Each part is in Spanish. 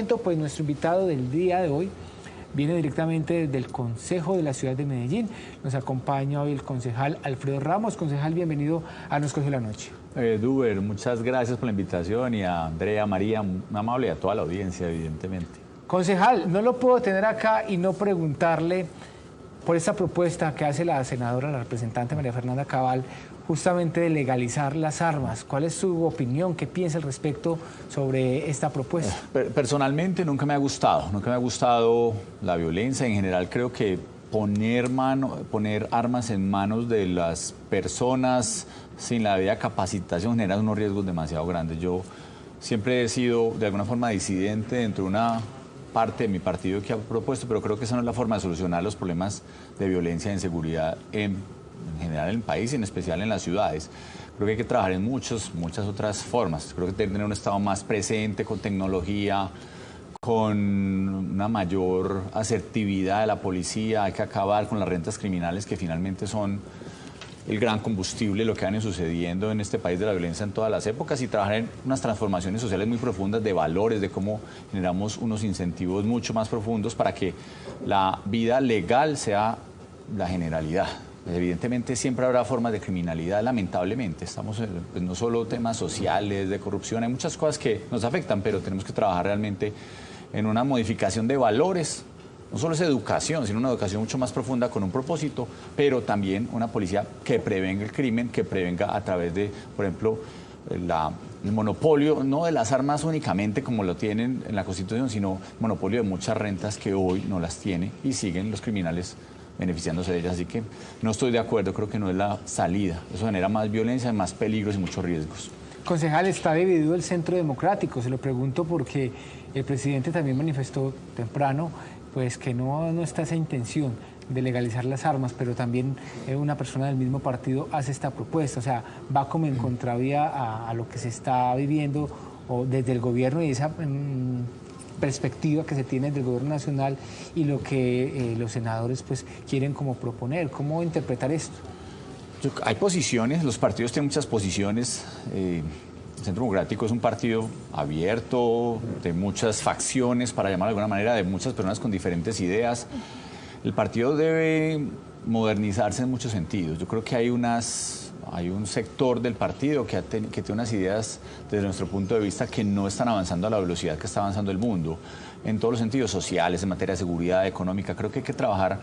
Pues nuestro invitado del día de hoy viene directamente del Consejo de la Ciudad de Medellín. Nos acompaña hoy el concejal Alfredo Ramos. Concejal, bienvenido a Nos Cogió la Noche. Duber, muchas gracias por la invitación, y a Andrea, María, muy amable, y a toda la audiencia, evidentemente. Concejal, no lo puedo tener acá y no preguntarle por esta propuesta que hace la senadora, la representante María Fernanda Cabal, justamente de legalizar las armas. ¿Cuál es su opinión? ¿Qué piensa al respecto sobre esta propuesta? Personalmente nunca me ha gustado la violencia. En general creo que poner armas en manos de las personas sin la debida capacitación genera unos riesgos demasiado grandes. Yo siempre he sido de alguna forma disidente dentro de una parte de mi partido que ha propuesto, pero creo que esa no es la forma de solucionar los problemas de violencia e inseguridad en general en el país y en especial en las ciudades. Creo que hay que trabajar en muchas otras formas. Creo que tener un Estado más presente, con tecnología, con una mayor asertividad de la policía. Hay que acabar con las rentas criminales, que finalmente son el gran combustible, lo que viene sucediendo en este país de la violencia en todas las épocas, y trabajar en unas transformaciones sociales muy profundas de valores, de cómo generamos unos incentivos mucho más profundos para que la vida legal sea la generalidad. Evidentemente siempre habrá formas de criminalidad, lamentablemente. Estamos en no solo temas sociales, de corrupción, hay muchas cosas que nos afectan, pero tenemos que trabajar realmente en una modificación de valores. No solo es educación, sino una educación mucho más profunda con un propósito, pero también una policía que prevenga el crimen, que prevenga a través de, por ejemplo, el monopolio, no de las armas únicamente como lo tienen en la Constitución, sino monopolio de muchas rentas que hoy no las tiene y siguen los criminales beneficiándose de ellas. Así que no estoy de acuerdo, creo que no es la salida. Eso genera más violencia, más peligros y muchos riesgos. Concejal, está dividido el Centro Democrático. Se lo pregunto porque el presidente también manifestó temprano pues que no está esa intención de legalizar las armas, pero también una persona del mismo partido hace esta propuesta. O sea, va como en contravía a lo que se está viviendo o desde el gobierno y esa perspectiva que se tiene desde el gobierno nacional y lo que los senadores pues quieren como proponer. ¿Cómo interpretar esto? Hay posiciones, los partidos tienen muchas posiciones. El Centro Democrático es un partido abierto, de muchas facciones, para llamarlo de alguna manera, de muchas personas con diferentes ideas. El partido debe modernizarse en muchos sentidos. Yo creo que hay un sector del partido que tiene unas ideas, desde nuestro punto de vista, que no están avanzando a la velocidad que está avanzando el mundo, en todos los sentidos sociales, en materia de seguridad, económica. Creo que hay que trabajar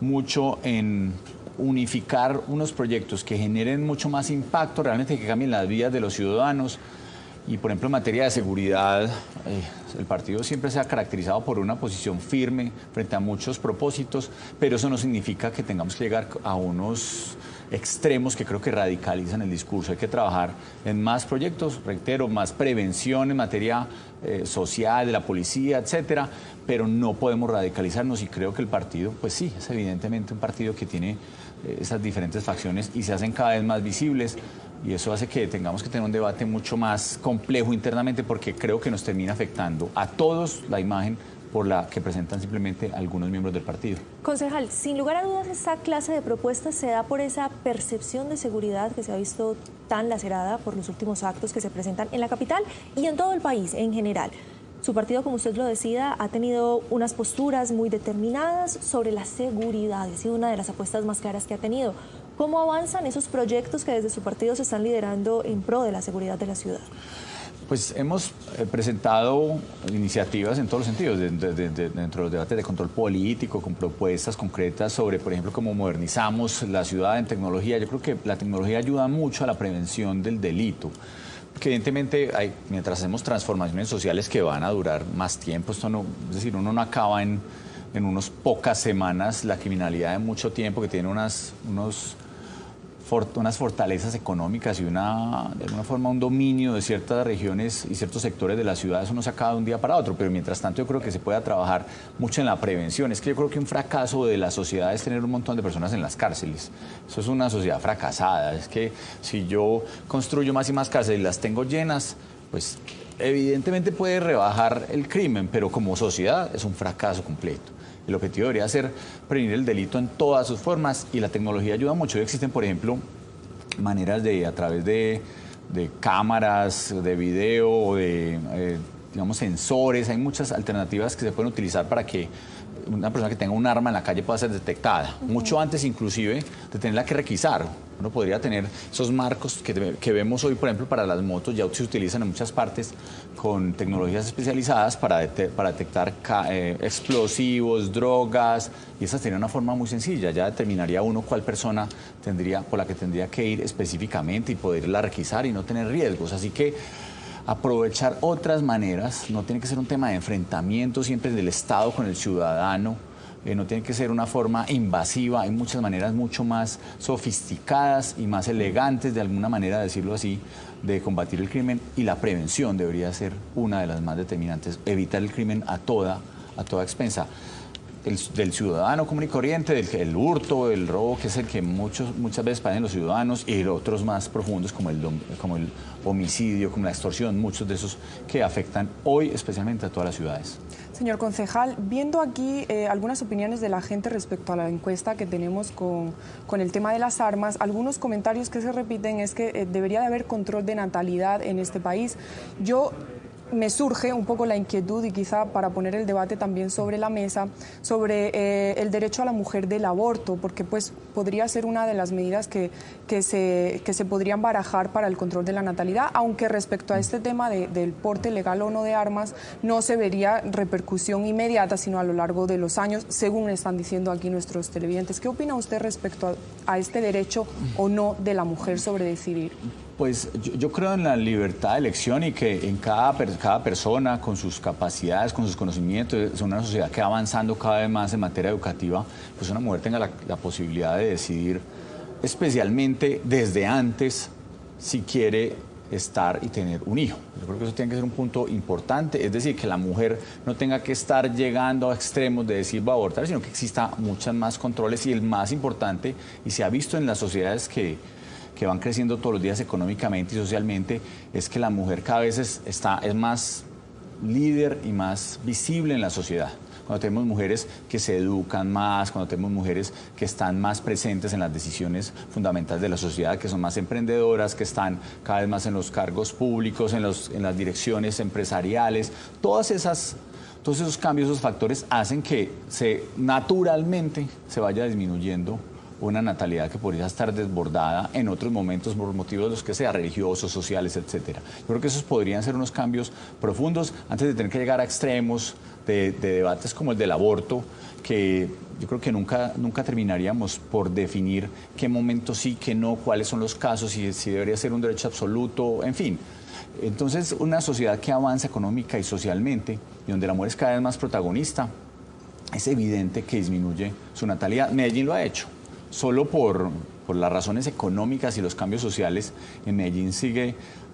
mucho en unificar unos proyectos que generen mucho más impacto, realmente que cambien las vidas de los ciudadanos. Y, por ejemplo, en materia de seguridad, el partido siempre se ha caracterizado por una posición firme frente a muchos propósitos, pero eso no significa que tengamos que llegar a unos extremos que creo que radicalizan el discurso. Hay que trabajar en más proyectos, reitero, más prevención en materia social, de la policía, etcétera, pero no podemos radicalizarnos, y creo que el partido, pues sí, es evidentemente un partido que tiene esas diferentes facciones y se hacen cada vez más visibles, y eso hace que tengamos que tener un debate mucho más complejo internamente, porque creo que nos termina afectando a todos la imagen por la que presentan simplemente algunos miembros del partido. Concejal, sin lugar a dudas, esta clase de propuestas se da por esa percepción de seguridad que se ha visto tan lacerada por los últimos actos que se presentan en la capital y en todo el país en general. Su partido, como usted lo decía, ha tenido unas posturas muy determinadas sobre la seguridad. Ha sido una de las apuestas más claras que ha tenido. ¿Cómo avanzan esos proyectos que desde su partido se están liderando en pro de la seguridad de la ciudad? Pues hemos presentado iniciativas en todos los sentidos, dentro de los debates de control político, con propuestas concretas sobre, por ejemplo, cómo modernizamos la ciudad en tecnología. Yo creo que la tecnología ayuda mucho a la prevención del delito. Que evidentemente mientras hacemos transformaciones sociales que van a durar más tiempo, es decir, uno no acaba en unas pocas semanas la criminalidad de mucho tiempo, que tiene unas fortalezas económicas y de alguna forma un dominio de ciertas regiones y ciertos sectores de la ciudad. Eso no se acaba de un día para otro, pero mientras tanto yo creo que se puede trabajar mucho en la prevención. Es que yo creo que un fracaso de la sociedad es tener un montón de personas en las cárceles. Eso es una sociedad fracasada. Es que si yo construyo más y más cárceles y las tengo llenas, pues evidentemente puede rebajar el crimen, pero como sociedad es un fracaso completo. El objetivo debería ser prevenir el delito en todas sus formas, y la tecnología ayuda mucho. Hoy existen, por ejemplo, maneras a través de cámaras, de video o de digamos, sensores, hay muchas alternativas que se pueden utilizar para que una persona que tenga un arma en la calle pueda ser detectada, mucho antes inclusive de tenerla que requisar. Uno podría tener esos marcos que vemos hoy, por ejemplo, para las motos, ya se utilizan en muchas partes con tecnologías especializadas para detectar explosivos, drogas, y esa sería una forma muy sencilla, ya determinaría uno cuál persona por la que tendría que ir específicamente y poderla requisar y no tener riesgos. Así que aprovechar otras maneras, no tiene que ser un tema de enfrentamiento siempre del Estado con el ciudadano, no tiene que ser una forma invasiva, hay muchas maneras mucho más sofisticadas y más elegantes, de alguna manera decirlo así, de combatir el crimen, y la prevención debería ser una de las más determinantes, evitar el crimen a toda expensa. Del ciudadano común y corriente, el hurto, el robo, que es el que muchas veces padecen los ciudadanos, y otros más profundos como el homicidio, como la extorsión, muchos de esos que afectan hoy especialmente a todas las ciudades. Señor concejal, viendo aquí algunas opiniones de la gente respecto a la encuesta que tenemos con el tema de las armas, algunos comentarios que se repiten es que debería de haber control de natalidad en este país. Me surge un poco la inquietud, y quizá para poner el debate también sobre la mesa, sobre el derecho a la mujer del aborto, porque pues podría ser una de las medidas que se podrían barajar para el control de la natalidad, aunque respecto a este tema del porte legal o no de armas no se vería repercusión inmediata, sino a lo largo de los años, según están diciendo aquí nuestros televidentes. ¿Qué opina usted respecto a este derecho o no de la mujer sobre decidir? Pues yo creo en la libertad de elección, y que en cada persona, con sus capacidades, con sus conocimientos, es una sociedad que va avanzando cada vez más en materia educativa, pues una mujer tenga la posibilidad de decidir, especialmente desde antes, si quiere estar y tener un hijo. Yo creo que eso tiene que ser un punto importante, es decir, que la mujer no tenga que estar llegando a extremos de decir va a abortar, sino que exista muchas más controles, y el más importante, y se ha visto en las sociedades que van creciendo todos los días económicamente y socialmente, es que la mujer cada vez es más líder y más visible en la sociedad. Cuando tenemos mujeres que se educan más, cuando tenemos mujeres que están más presentes en las decisiones fundamentales de la sociedad, que son más emprendedoras, que están cada vez más en los cargos públicos, en las direcciones empresariales, todos esos cambios, esos factores hacen que naturalmente se vaya disminuyendo una natalidad que podría estar desbordada en otros momentos por motivos de los que sea, religiosos, sociales, etcétera. Yo creo que esos podrían ser unos cambios profundos antes de tener que llegar a extremos de debates como el del aborto, que yo creo que nunca terminaríamos por definir qué momento sí, qué no, cuáles son los casos, si debería ser un derecho absoluto, en fin. Entonces, una sociedad que avanza económica y socialmente, y donde la mujer es cada vez más protagonista, es evidente que disminuye su natalidad. Medellín lo ha hecho. Solo por las razones económicas y los cambios sociales, en Medellín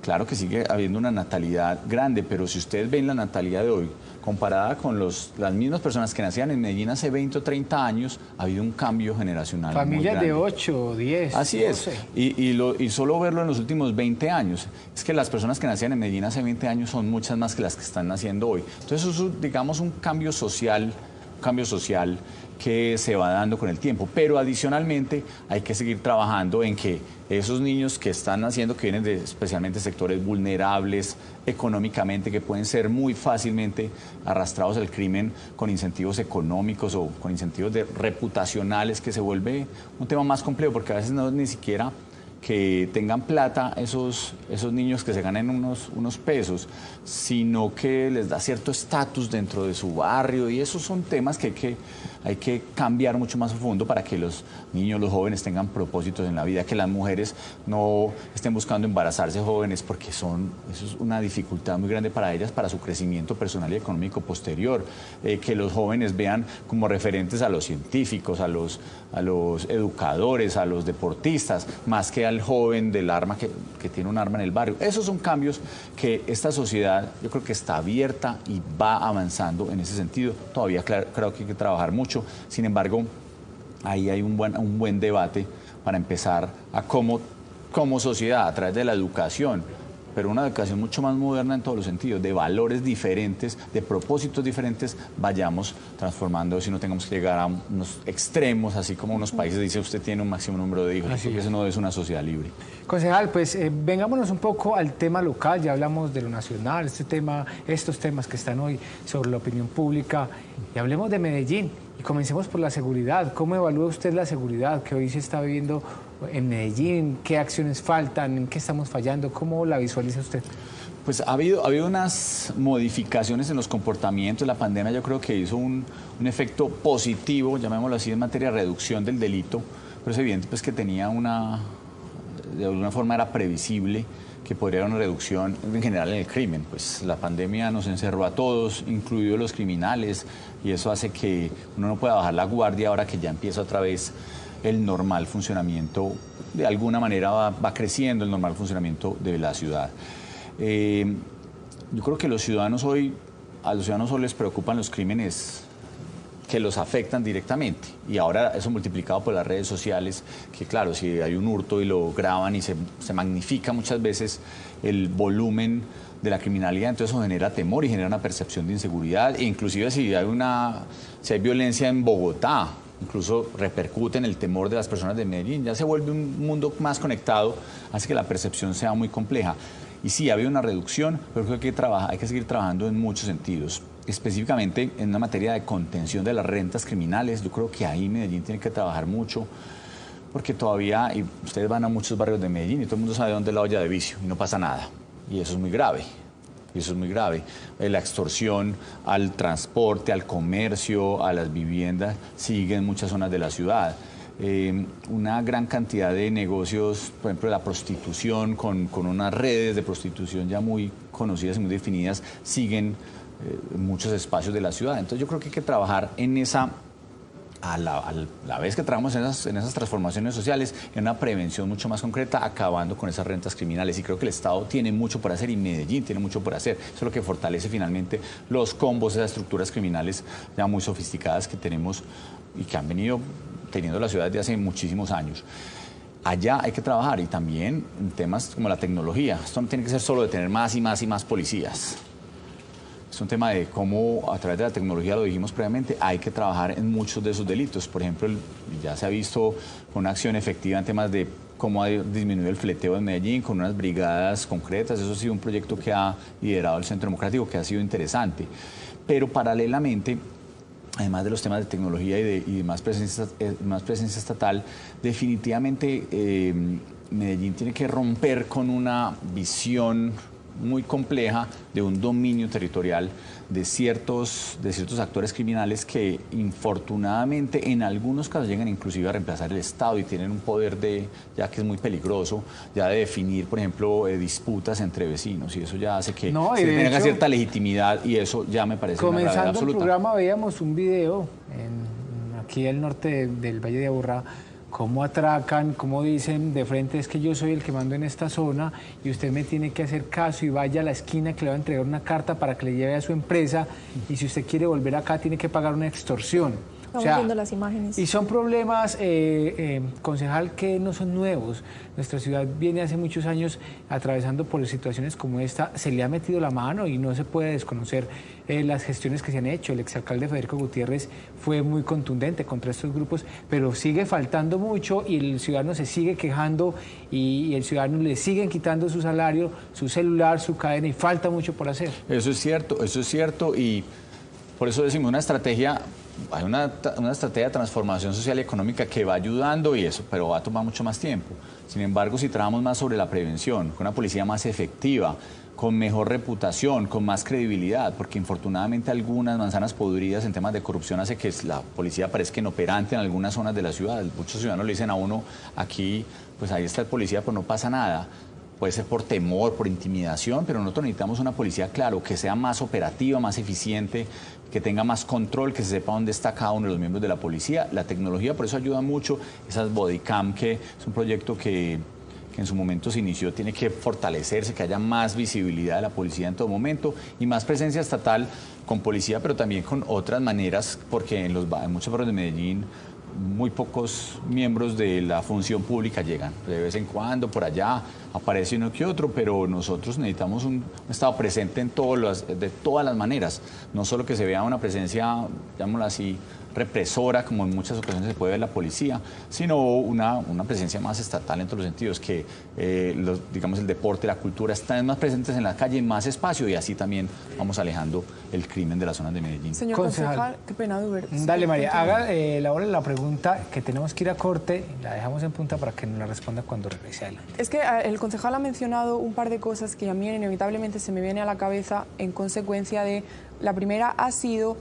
claro que sigue habiendo una natalidad grande, pero si ustedes ven la natalidad de hoy, comparada con las mismas personas que nacían en Medellín hace 20 o 30 años, ha habido un cambio generacional. Familias de 8, 10. Así 12. es, y solo verlo en los últimos 20 años, es que las personas que nacían en Medellín hace 20 años son muchas más que las que están naciendo hoy. Entonces, eso es, digamos, un cambio social que se va dando con el tiempo, pero adicionalmente hay que seguir trabajando en que esos niños que están naciendo, que vienen de especialmente sectores vulnerables económicamente, que pueden ser muy fácilmente arrastrados al crimen con incentivos económicos o con incentivos reputacionales, que se vuelve un tema más complejo, porque a veces no es ni siquiera que tengan plata esos niños que se ganen unos pesos, sino que les da cierto estatus dentro de su barrio, y esos son temas que hay que cambiar mucho más a fondo para que los niños, los jóvenes tengan propósitos en la vida, que las mujeres no estén buscando embarazarse jóvenes, porque eso es una dificultad muy grande para ellas, para su crecimiento personal y económico posterior, que los jóvenes vean como referentes a los científicos, a los educadores, a los deportistas, más que al joven del arma que tiene un arma en el barrio. Esos son cambios que esta sociedad, yo creo que está abierta y va avanzando en ese sentido. Todavía creo que hay que trabajar mucho. Sin embargo, ahí hay un buen debate para empezar a como sociedad, a través de la educación, pero una educación mucho más moderna en todos los sentidos, de valores diferentes, de propósitos diferentes, vayamos transformando, si no tengamos que llegar a unos extremos, así como unos países dice usted tiene un máximo número de hijos, porque eso no es una sociedad libre. Concejal, pues vengámonos un poco al tema local, ya hablamos de lo nacional, estos temas que están hoy sobre la opinión pública, y hablemos de Medellín, y comencemos por la seguridad. ¿Cómo evalúa usted la seguridad que hoy se está viviendo en Medellín? ¿Qué acciones faltan? ¿En qué estamos fallando? ¿Cómo la visualiza usted? Pues ha habido unas modificaciones en los comportamientos. La pandemia yo creo que hizo un efecto positivo, llamémoslo así, en materia de reducción del delito, pero es evidente pues, que tenía de alguna forma era previsible que podría haber una reducción en general en el crimen. Pues la pandemia nos encerró a todos, incluidos los criminales, y eso hace que uno no pueda bajar la guardia ahora que ya empieza otra vez el normal funcionamiento, de alguna manera va creciendo el normal funcionamiento de la ciudad. Yo creo que a los ciudadanos hoy les preocupan los crímenes que los afectan directamente. Y ahora eso multiplicado por las redes sociales, que claro, si hay un hurto y lo graban y se magnifica muchas veces el volumen de la criminalidad, entonces eso genera temor y genera una percepción de inseguridad. E inclusive si hay violencia en Bogotá, incluso repercute en el temor de las personas de Medellín. Ya se vuelve un mundo más conectado, hace que la percepción sea muy compleja. Y sí, ha habido una reducción, pero creo que hay que seguir trabajando en muchos sentidos. Específicamente en una materia de contención de las rentas criminales, yo creo que ahí Medellín tiene que trabajar mucho, porque todavía, y ustedes van a muchos barrios de Medellín y todo el mundo sabe dónde es la olla de vicio y no pasa nada. Y eso es muy grave. La extorsión al transporte, al comercio, a las viviendas, sigue en muchas zonas de la ciudad. Una gran cantidad de negocios, por ejemplo, la prostitución, con unas redes de prostitución ya muy conocidas y muy definidas, siguen en muchos espacios de la ciudad. Entonces yo creo que hay que trabajar en esa, a la vez que trabajamos en esas transformaciones sociales, en una prevención mucho más concreta, acabando con esas rentas criminales. Y creo que el Estado tiene mucho por hacer y Medellín tiene mucho por hacer. Eso es lo que fortalece finalmente los combos, esas estructuras criminales ya muy sofisticadas que tenemos y que han venido teniendo la ciudad desde hace muchísimos años. Allá hay que trabajar, y también en temas como la tecnología. Esto no tiene que ser solo de tener más y más y más policías. Es un tema de cómo a través de la tecnología, lo dijimos previamente, hay que trabajar en muchos de esos delitos. Por ejemplo, ya se ha visto una acción efectiva en temas de cómo ha disminuido el fleteo en Medellín con unas brigadas concretas. Eso ha sido un proyecto que ha liderado el Centro Democrático, que ha sido interesante. Pero paralelamente, además de los temas de tecnología y de más presencia estatal, definitivamente Medellín tiene que romper con una visión muy compleja de un dominio territorial de ciertos actores criminales que infortunadamente en algunos casos llegan inclusive a reemplazar el Estado y tienen un poder ya que es muy peligroso, ya de definir, por ejemplo, disputas entre vecinos, y eso ya hace que se tenga cierta legitimidad, y eso ya me parece una gravedad absoluta. Comenzando el programa veíamos un video aquí al norte del Valle de Aburrá, cómo atracan, cómo dicen de frente: es que yo soy el que mando en esta zona y usted me tiene que hacer caso y vaya a la esquina que le va a entregar una carta para que le lleve a su empresa, y si usted quiere volver acá tiene que pagar una extorsión. Estamos viendo las imágenes. Y son problemas, concejal, que no son nuevos. Nuestra ciudad viene hace muchos años atravesando por situaciones como esta. Se le ha metido la mano y no se puede desconocer las gestiones que se han hecho. El exalcalde Federico Gutiérrez fue muy contundente contra estos grupos, pero sigue faltando mucho y el ciudadano se sigue quejando y el ciudadano le siguen quitando su salario, su celular, su cadena, y falta mucho por hacer. Eso es cierto, y por eso decimos una estrategia. Hay una estrategia de transformación social y económica que va ayudando y eso, pero va a tomar mucho más tiempo. Sin embargo, si trabajamos más sobre la prevención, con una policía más efectiva, con mejor reputación, con más credibilidad, porque infortunadamente algunas manzanas podridas en temas de corrupción hace que la policía parezca inoperante en algunas zonas de la ciudad. Muchos ciudadanos le dicen a uno: aquí, pues ahí está el policía, pero no pasa nada. Puede ser por temor, por intimidación, pero nosotros necesitamos una policía, claro, que sea más operativa, más eficiente, que tenga más control, que se sepa dónde está cada uno de los miembros de la policía. La tecnología por eso ayuda mucho. Esas bodycam, que es un proyecto que en su momento se inició, tiene que fortalecerse, que haya más visibilidad de la policía en todo momento y más presencia estatal con policía, pero también con otras maneras, porque en muchos barrios de Medellín muy pocos miembros de la función pública llegan. De vez en cuando, por allá, aparece uno que otro, pero nosotros necesitamos un Estado presente de todas las maneras. No solo que se vea una presencia, llamémosla así, represora, como en muchas ocasiones se puede ver la policía, sino una presencia más estatal en todos los sentidos, que digamos el deporte, la cultura están más presentes en la calle, en más espacio, y así también vamos alejando el crimen de las zonas de Medellín. Señor concejal, qué pena, Duber. Dale, María, haga la pregunta, que tenemos que ir a corte, la dejamos en punta para que nos la responda cuando regrese adelante. Es que el concejal ha mencionado un par de cosas que a mí inevitablemente se me viene a la cabeza en consecuencia de... La primera ha sido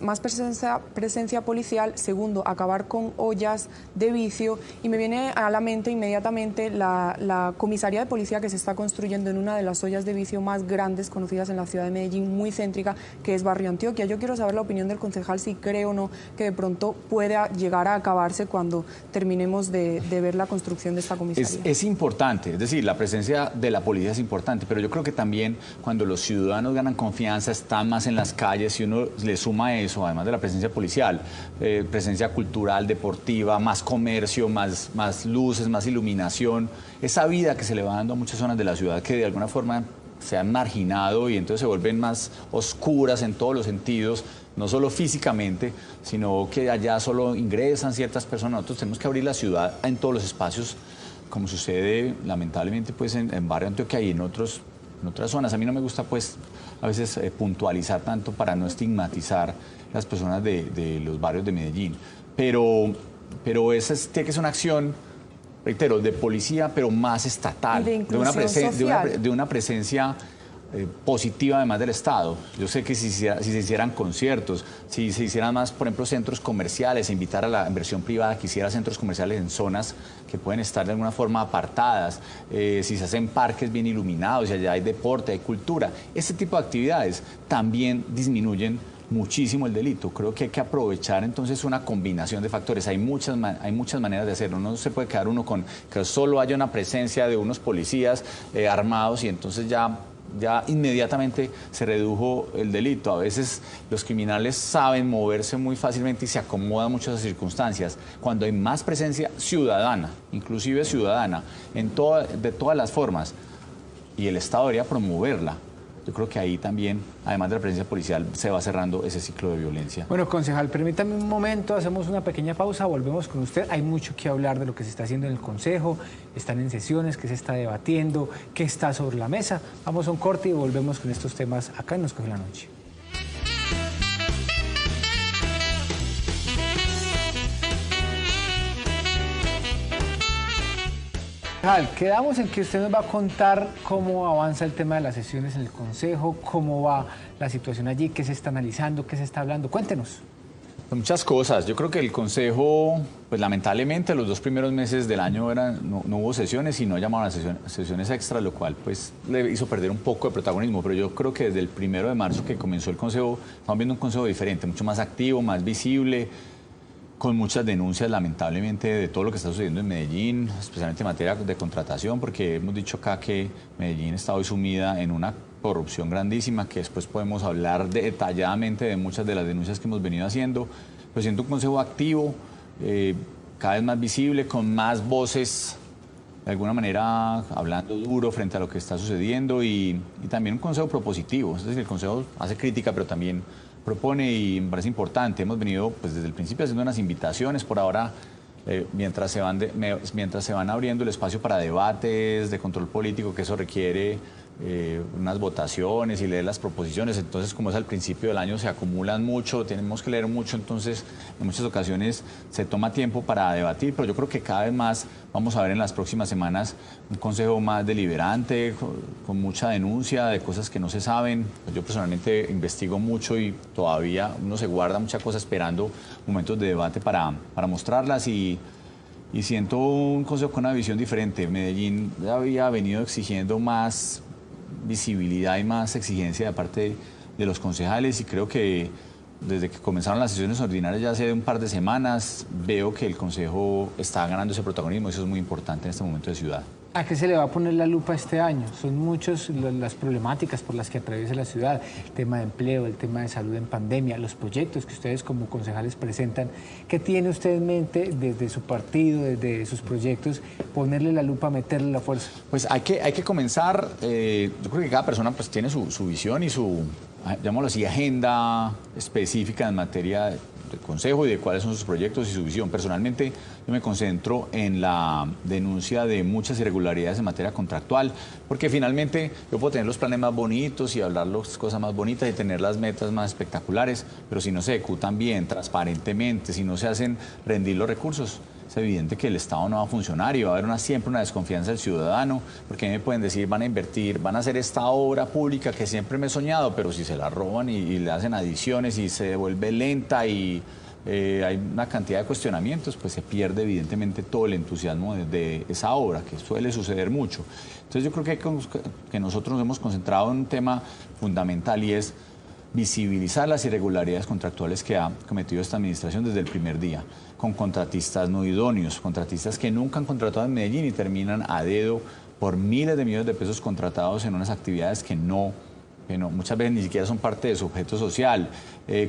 más presencia policial, segundo, acabar con ollas de vicio, y me viene a la mente inmediatamente la comisaría de policía que se está construyendo en una de las ollas de vicio más grandes conocidas en la ciudad de Medellín, muy céntrica, que es Barrio Antioquia. Yo quiero saber la opinión del concejal, si cree o no que de pronto pueda llegar a acabarse cuando terminemos de ver la construcción de esta comisaría. Es importante, es decir, la presencia de la policía es importante, pero yo creo que también cuando los ciudadanos ganan confianza, están más en las calles, y uno le suma eso, además de la presencia policial, presencia cultural, deportiva, más comercio, más luces, más iluminación, esa vida que se le va dando a muchas zonas de la ciudad que de alguna forma se han marginado y entonces se vuelven más oscuras en todos los sentidos, no solo físicamente, sino que allá solo ingresan ciertas personas. Nosotros tenemos que abrir la ciudad en todos los espacios, como sucede lamentablemente pues en Barrio Antioquia y en otras zonas. A mí no me gusta pues a veces puntualizar tanto para no estigmatizar las personas de los barrios de Medellín, pero esa tiene que ser una acción, reitero, de policía, pero más estatal, de una presencia positiva además del Estado. Yo sé que si se hicieran conciertos, si se hicieran más, por ejemplo, centros comerciales, invitar a la inversión privada que hiciera centros comerciales en zonas que pueden estar de alguna forma apartadas, si se hacen parques bien iluminados, si allá hay deporte, hay cultura, este tipo de actividades también disminuyen muchísimo el delito. Creo que hay que aprovechar entonces una combinación de factores. Hay muchas maneras de hacerlo. No se puede quedar uno con que solo haya una presencia de unos policías armados y entonces ya inmediatamente se redujo el delito. A veces los criminales saben moverse muy fácilmente y se acomodan muchas las circunstancias. Cuando hay más presencia ciudadana, inclusive ciudadana, de todas las formas, y el Estado debería promoverla, yo creo que ahí también, además de la presencia policial, se va cerrando ese ciclo de violencia. Bueno, concejal, permítame un momento, hacemos una pequeña pausa, volvemos con usted. Hay mucho que hablar de lo que se está haciendo en el Consejo, están en sesiones, qué se está debatiendo, qué está sobre la mesa. Vamos a un corte y volvemos con estos temas acá en Nos Coge la Noche. Quedamos en que usted nos va a contar cómo avanza el tema de las sesiones en el Consejo, cómo va la situación allí, qué se está analizando, qué se está hablando. Cuéntenos. Muchas cosas. Yo creo que el Consejo, pues lamentablemente los 2 primeros meses del año no hubo sesiones y no llamaron a sesiones extras, lo cual pues le hizo perder un poco de protagonismo. Pero yo creo que desde el 1 de marzo que comenzó el Consejo, estamos viendo un Consejo diferente, mucho más activo, más visible, con muchas denuncias, lamentablemente, de todo lo que está sucediendo en Medellín, especialmente en materia de contratación, porque hemos dicho acá que Medellín está hoy sumida en una corrupción grandísima, que después podemos hablar detalladamente de muchas de las denuncias que hemos venido haciendo. Pero siento un consejo activo, cada vez más visible, con más voces, de alguna manera hablando duro frente a lo que está sucediendo, y también un consejo propositivo. Es decir, el consejo hace crítica, pero también propone, y me parece importante. Hemos venido pues desde el principio haciendo unas invitaciones. Por ahora, mientras se van abriendo el espacio para debates de control político, que eso requiere unas votaciones y leer las proposiciones. Entonces, como es al principio del año, se acumulan mucho, tenemos que leer mucho, entonces en muchas ocasiones se toma tiempo para debatir, pero yo creo que cada vez más vamos a ver en las próximas semanas un consejo más deliberante, con mucha denuncia de cosas que no se saben. Yo personalmente investigo mucho y todavía uno se guarda muchas cosas esperando momentos de debate para mostrarlas, y siento un consejo con una visión diferente. Medellín había venido exigiendo más visibilidad y más exigencia de parte de los concejales, y creo que desde que comenzaron las sesiones ordinarias ya hace un par de semanas veo que el Consejo está ganando ese protagonismo. Eso es muy importante en este momento de ciudad. ¿A qué se le va a poner la lupa este año? Son muchas las problemáticas por las que atraviesa la ciudad, el tema de empleo, el tema de salud en pandemia, los proyectos que ustedes como concejales presentan. ¿Qué tiene usted en mente desde su partido, desde sus proyectos, ponerle la lupa, meterle la fuerza? Pues hay que comenzar, yo creo que cada persona pues tiene su visión y su, llamémoslo así, agenda específica en materia de consejo y de cuáles son sus proyectos y su visión. Personalmente yo me concentro en la denuncia de muchas irregularidades en materia contractual, porque finalmente yo puedo tener los planes más bonitos y hablar las cosas más bonitas y tener las metas más espectaculares, pero si no se ejecutan bien, transparentemente, si no se hacen rendir los recursos, es evidente que el Estado no va a funcionar y va a haber siempre una desconfianza del ciudadano, porque me pueden decir, van a invertir, van a hacer esta obra pública que siempre me he soñado, pero si se la roban y le hacen adiciones y se devuelve lenta y hay una cantidad de cuestionamientos, pues se pierde evidentemente todo el entusiasmo de esa obra, que suele suceder mucho. Entonces yo creo que nosotros nos hemos concentrado en un tema fundamental y es visibilizar las irregularidades contractuales que ha cometido esta administración desde el primer día, con contratistas no idóneos, contratistas que nunca han contratado en Medellín y terminan a dedo por miles de millones de pesos contratados en unas actividades que muchas veces ni siquiera son parte de su objeto social,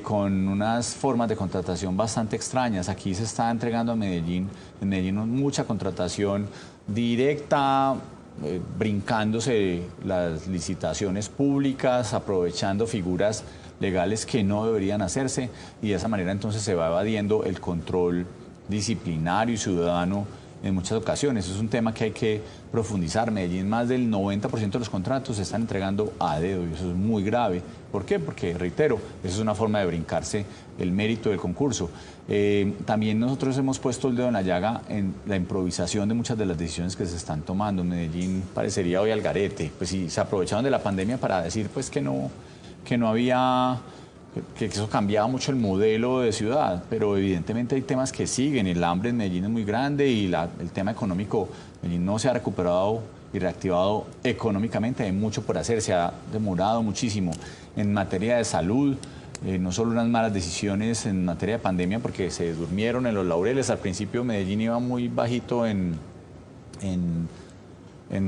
con unas formas de contratación bastante extrañas. Aquí se está entregando en Medellín mucha contratación directa, brincándose las licitaciones públicas, aprovechando figuras legales que no deberían hacerse y de esa manera entonces se va evadiendo el control disciplinario y ciudadano en muchas ocasiones. Es un tema que hay que profundizar. Medellín, más del 90% de los contratos se están entregando a dedo y eso es muy grave. ¿Por qué? Porque, reitero, eso es una forma de brincarse el mérito del concurso. También nosotros hemos puesto el dedo en la llaga en la improvisación de muchas de las decisiones que se están tomando. Medellín parecería hoy al garete. Pues sí, se aprovecharon de la pandemia para decir pues que no había, que eso cambiaba mucho el modelo de ciudad, pero evidentemente hay temas que siguen. El hambre en Medellín es muy grande y el tema económico, Medellín no se ha recuperado y reactivado económicamente, hay mucho por hacer, se ha demorado muchísimo. En materia de salud, no solo unas malas decisiones en materia de pandemia, porque se durmieron en los laureles. Al principio Medellín iba muy bajito en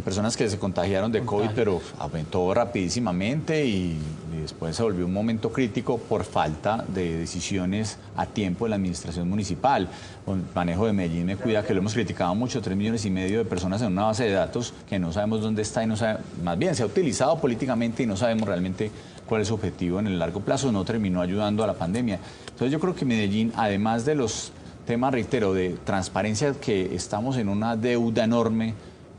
personas que se contagiaron de COVID, pero aumentó rapidísimamente y después se volvió un momento crítico por falta de decisiones a tiempo de la administración municipal. Con el manejo de Medellín Me Cuida, que lo hemos criticado mucho, 3,5 millones de personas en una base de datos que no sabemos dónde está y más bien se ha utilizado políticamente y no sabemos realmente cuál es su objetivo en el largo plazo, no terminó ayudando a la pandemia. Entonces yo creo que Medellín, además de los temas, reitero, de transparencia, que estamos en una deuda enorme.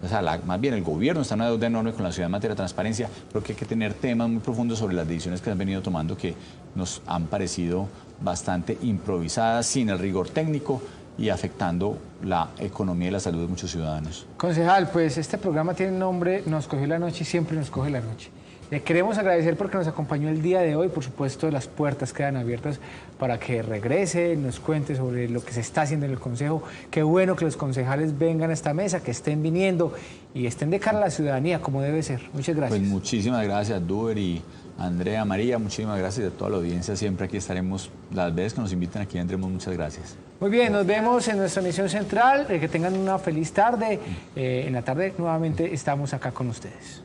O sea, más bien el gobierno está en una deuda enorme con la ciudad en materia de transparencia. Creo que hay que tener temas muy profundos sobre las decisiones que se han venido tomando que nos han parecido bastante improvisadas, sin el rigor técnico y afectando la economía y la salud de muchos ciudadanos. Concejal, pues este programa tiene nombre Nos cogió la noche y siempre nos coge la noche. Le queremos agradecer porque nos acompañó el día de hoy. Por supuesto, las puertas quedan abiertas para que regrese, nos cuente sobre lo que se está haciendo en el Consejo. Qué bueno que los concejales vengan a esta mesa, que estén viniendo y estén de cara a la ciudadanía, como debe ser. Muchas gracias. Pues muchísimas gracias, Duber y Andrea, María. Muchísimas gracias a toda la audiencia. Siempre aquí estaremos, las veces que nos inviten aquí vendremos. Muchas gracias. Muy bien, nos vemos en nuestra emisión central. Que tengan una feliz tarde. En la tarde nuevamente estamos acá con ustedes.